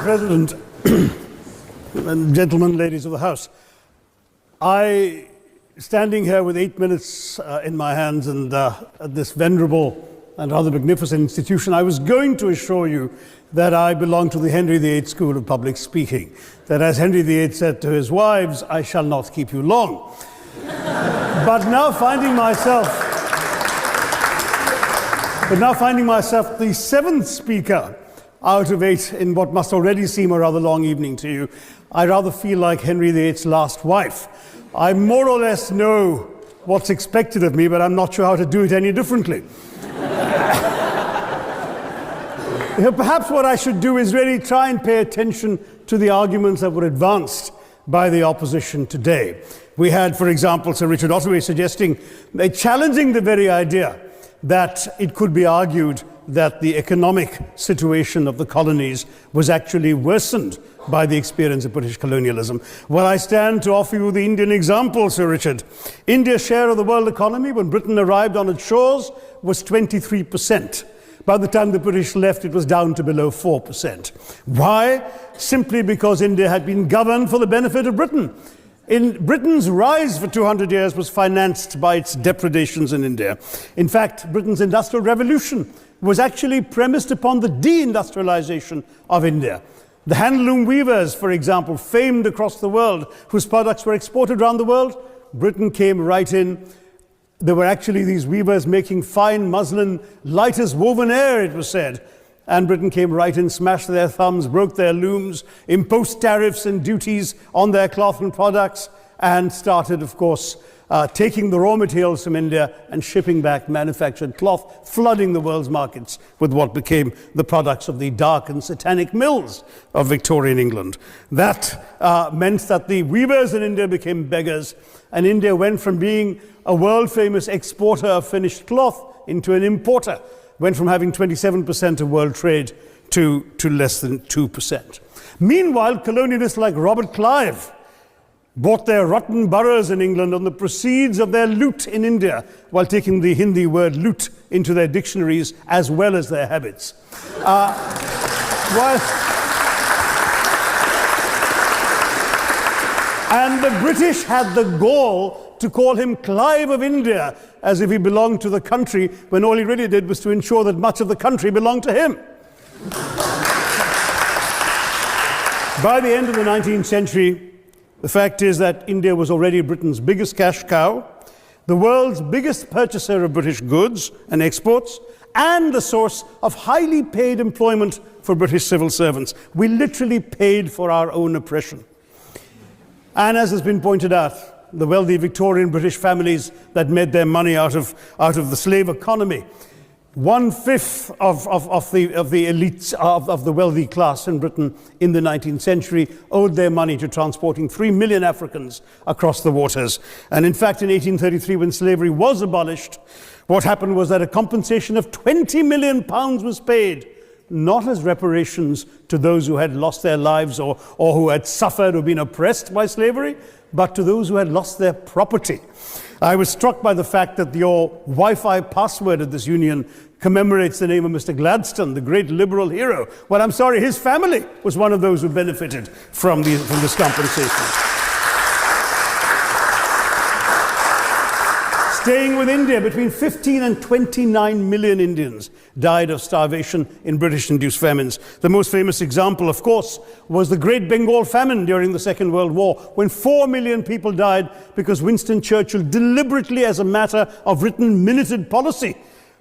President, and gentlemen, ladies of the House, standing here with 8 minutes in my hands and at this venerable and rather magnificent institution, I was going to assure you that I belong to the Henry VIII School of Public Speaking, that as Henry VIII said to his wives, I shall not keep you long. But now finding myself the seventh speaker out of 8 in what must already seem a rather long evening to you, I rather feel like Henry VIII's last wife. I more or less know what's expected of me, but I'm not sure how to do it any differently. Perhaps what I should do is really try and pay attention to the arguments that were advanced by the opposition today. We had, for example, Sir Richard Ottaway challenging the very idea that it could be argued that the economic situation of the colonies was actually worsened by the experience of British colonialism. Well, I stand to offer you the Indian example, Sir Richard. India's share of the world economy when Britain arrived on its shores was 23%. By the time the British left, it was down to below 4%. Why? Simply because India had been governed for the benefit of Britain. Britain's rise for 200 years was financed by its depredations in India. In fact, Britain's industrial revolution was actually premised upon the deindustrialization of India. The handloom weavers, for example, famed across the world, whose products were exported around the world, Britain came right in. There were actually these weavers making fine muslin, light as woven air, it was said. And Britain came right in, smashed their thumbs, broke their looms, imposed tariffs and duties on their cloth and products, and started, of course, taking the raw materials from India and shipping back manufactured cloth, flooding the world's markets with what became the products of the dark and satanic mills of Victorian England. That meant that the weavers in India became beggars, and India went from being a world-famous exporter of finished cloth into an importer, went from having 27% of world trade to less than 2%. Meanwhile, colonialists like Robert Clive bought their rotten boroughs in England on the proceeds of their loot in India, while taking the Hindi word loot into their dictionaries as well as their habits. And the British had the gall to call him Clive of India, as if he belonged to the country, when all he really did was to ensure that much of the country belonged to him. By the end of the 19th century, the fact is that India was already Britain's biggest cash cow, the world's biggest purchaser of British goods and exports, and the source of highly paid employment for British civil servants. We literally paid for our own oppression. And as has been pointed out, the wealthy Victorian British families that made their money out of the slave economy, 1/5 of the elites of the wealthy class in Britain in the 19th century owed their money to transporting 3 million Africans across the waters. And in fact, in 1833, when slavery was abolished, what happened was that a compensation of £20 million was paid, not as reparations to those who had lost their lives or who had suffered or been oppressed by slavery, but to those who had lost their property. I was struck by the fact that your Wi-Fi password at this union commemorates the name of Mr. Gladstone, the great liberal hero. Well, I'm sorry, his family was one of those who benefited from this compensation. Staying with India, between 15 and 29 million Indians died of starvation in British-induced famines. The most famous example, of course, was the Great Bengal Famine during the Second World War, when 4 million people died because Winston Churchill deliberately, as a matter of written minuted policy,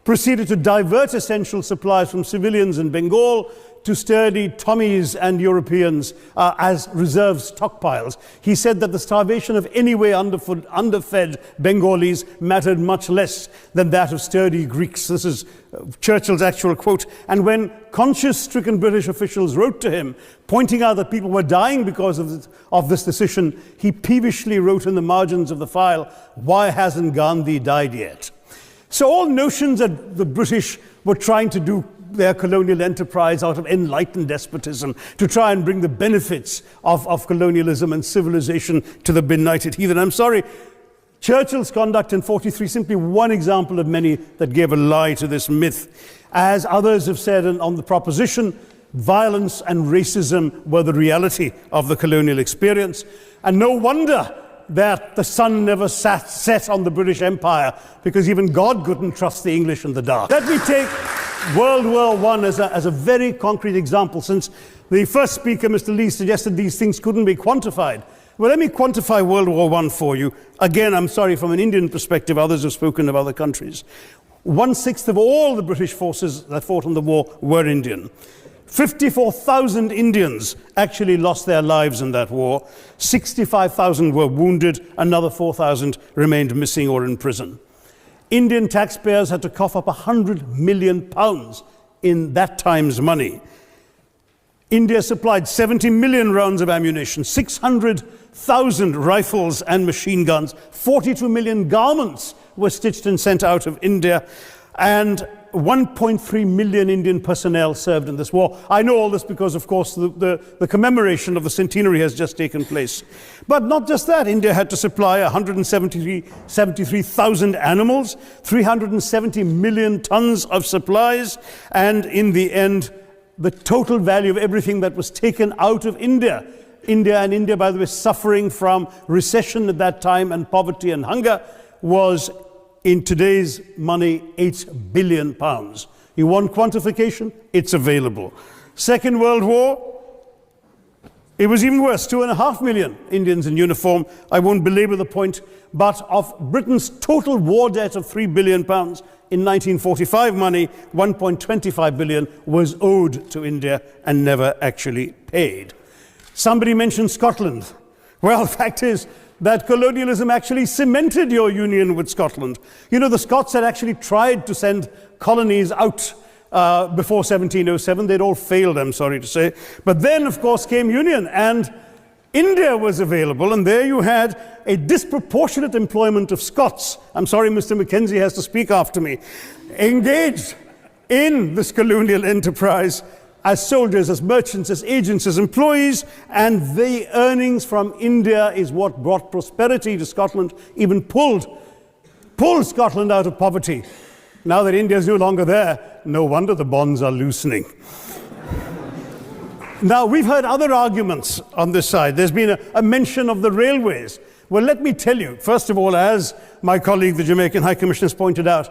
proceeded to divert essential supplies from civilians in Bengal to sturdy Tommies and Europeans as reserve stockpiles. He said that the starvation of anyway underfed Bengalis mattered much less than that of sturdy Greeks. This is Churchill's actual quote. And when conscience-stricken British officials wrote to him, pointing out that people were dying because of this decision, he peevishly wrote in the margins of the file, "Why hasn't Gandhi died yet?" So all notions that the British were trying to do their colonial enterprise out of enlightened despotism to try and bring the benefits of colonialism and civilization to the benighted heathen. I'm sorry, Churchill's conduct in 43, simply one example of many that gave a lie to this myth. As others have said on the proposition, violence and racism were the reality of the colonial experience. And no wonder that the sun never set on the British Empire, because even God couldn't trust the English in the dark. Let me take World War I as a very concrete example, since the first speaker, Mr. Lee, suggested these things couldn't be quantified. Well, let me quantify World War I for you. Again, I'm sorry, from an Indian perspective, others have spoken of other countries. 1/6 of all the British forces that fought in the war were Indian. 54,000 Indians actually lost their lives in that war. 65,000 were wounded. Another 4,000 remained missing or in prison. Indian taxpayers had to cough up £100 million in that time's money. India supplied 70 million rounds of ammunition, 600,000 rifles and machine guns, 42 million garments were stitched and sent out of India, and 1.3 million Indian personnel served in this war. I know all this because, of course, the commemoration of the centenary has just taken place. But not just that, India had to supply 173,000 animals, 370 million tons of supplies, and in the end, the total value of everything that was taken out of India, India, by the way, suffering from recession at that time and poverty and hunger, was, in today's money, £8 billion. You want quantification? It's available. Second World War, it was even worse, 2.5 million Indians in uniform. I won't belabor the point, but of Britain's total war debt of £3 billion, in 1945 money, 1.25 billion was owed to India and never actually paid. Somebody mentioned Scotland. Well, the fact is that colonialism actually cemented your union with Scotland. You know, the Scots had actually tried to send colonies out before 1707. They'd all failed, I'm sorry to say. But then, of course, came union, and India was available, and there you had a disproportionate employment of Scots. I'm sorry, Mr. Mackenzie has to speak after me. Engaged in this colonial enterprise as soldiers, as merchants, as agents, as employees, and the earnings from India is what brought prosperity to Scotland, even pulled Scotland out of poverty. Now that India is no longer there, no wonder the bonds are loosening. Now, we've heard other arguments on this side. There's been a mention of the railways. Well, let me tell you, first of all, as my colleague, the Jamaican High Commissioner, has pointed out,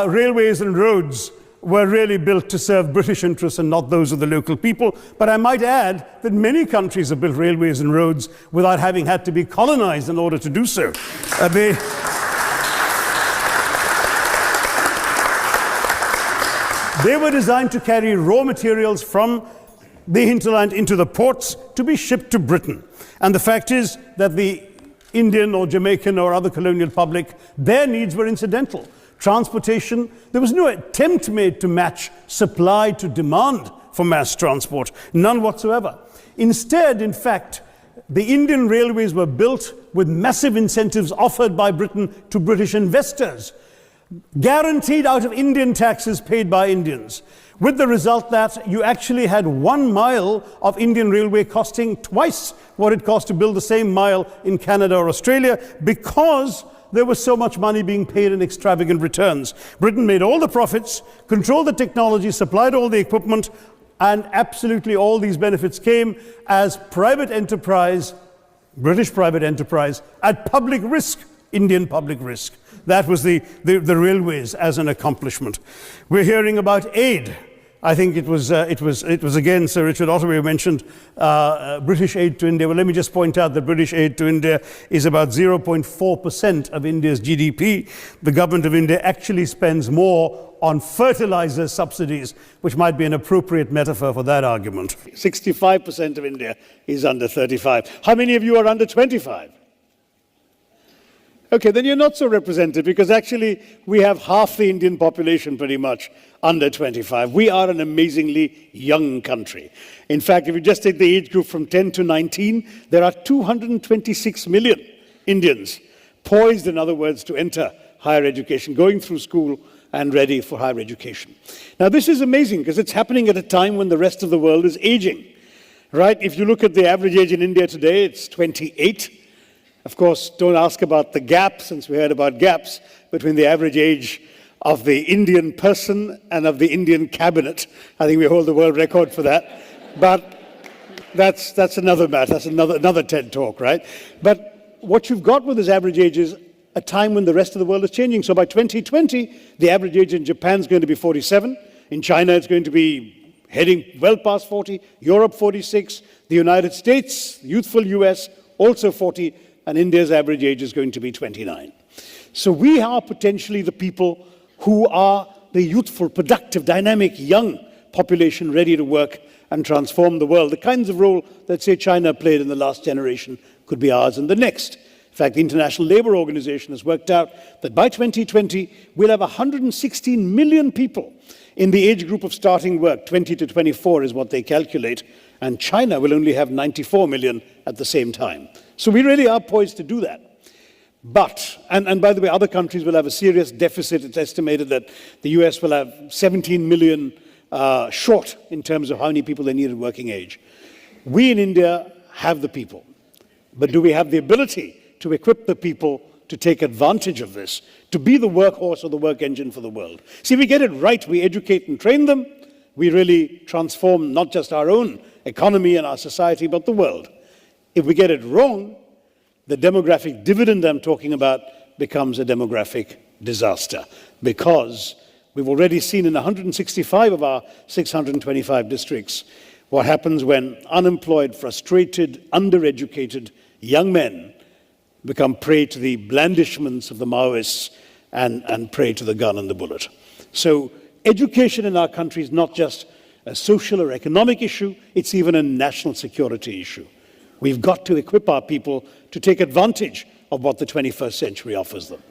railways and roads were really built to serve British interests and not those of the local people. But I might add that many countries have built railways and roads without having had to be colonized in order to do so. They were designed to carry raw materials from the hinterland into the ports to be shipped to Britain. And the fact is that the Indian or Jamaican or other colonial public, their needs were incidental. Transportation, there was no attempt made to match supply to demand for mass transport, none whatsoever. Instead, in fact, the Indian railways were built with massive incentives offered by Britain to British investors, guaranteed out of Indian taxes paid by Indians, with the result that you actually had 1 mile of Indian railway costing twice what it cost to build the same mile in Canada or Australia, because there was so much money being paid in extravagant returns. Britain made all the profits, controlled the technology, supplied all the equipment, and absolutely all these benefits came as private enterprise, British private enterprise, at public risk, Indian public risk. That was the railways as an accomplishment. We're hearing about aid. I think it was again Sir Richard Ottaway who mentioned British aid to India. Well, let me just point out that British aid to India is about 0.4% of India's GDP. The government of India actually spends more on fertilizer subsidies, which might be an appropriate metaphor for that argument. 65% of India is under 35. How many of you are under 25? Okay, then you're not so represented, because actually we have half the Indian population pretty much under 25. We are an amazingly young country. In fact, if you just take the age group from 10 to 19, there are 226 million Indians poised, in other words, to enter higher education, going through school and ready for higher education. Now, this is amazing because it's happening at a time when the rest of the world is aging, right? If you look at the average age in India today, it's 28. Of course, don't ask about the gap, since we heard about gaps between the average age of the Indian person and of the Indian cabinet. I think we hold the world record for that. But that's another matter. That's another TED talk, right? But what you've got with this average age is a time when the rest of the world is changing. So by 2020, the average age in Japan is going to be 47. In China, it's going to be heading well past 40. Europe, 46. The United States, youthful US, also 40. And India's average age is going to be 29. So we are potentially the people who are the youthful, productive, dynamic, young population ready to work and transform the world. The kinds of role that, say, China played in the last generation could be ours in the next. In fact, the International Labour Organization has worked out that by 2020, we'll have 116 million people in the age group of starting work. 20 to 24 is what they calculate, and China will only have 94 million at the same time. So we really are poised to do that. But, and by the way, other countries will have a serious deficit. It's estimated that the US will have 17 million short in terms of how many people they need at working age. We in India have the people, but do we have the ability to equip the people to take advantage of this, to be the workhorse or the work engine for the world? See, we get it right, we educate and train them, we really transform not just our own economy and our society, but the world. If we get it wrong, the demographic dividend I'm talking about becomes a demographic disaster, because we've already seen in 165 of our 625 districts what happens when unemployed, frustrated, undereducated young men become prey to the blandishments of the Maoists and prey to the gun and the bullet. So education in our country is not just a social or economic issue, it's even a national security issue. We've got to equip our people to take advantage of what the 21st century offers them.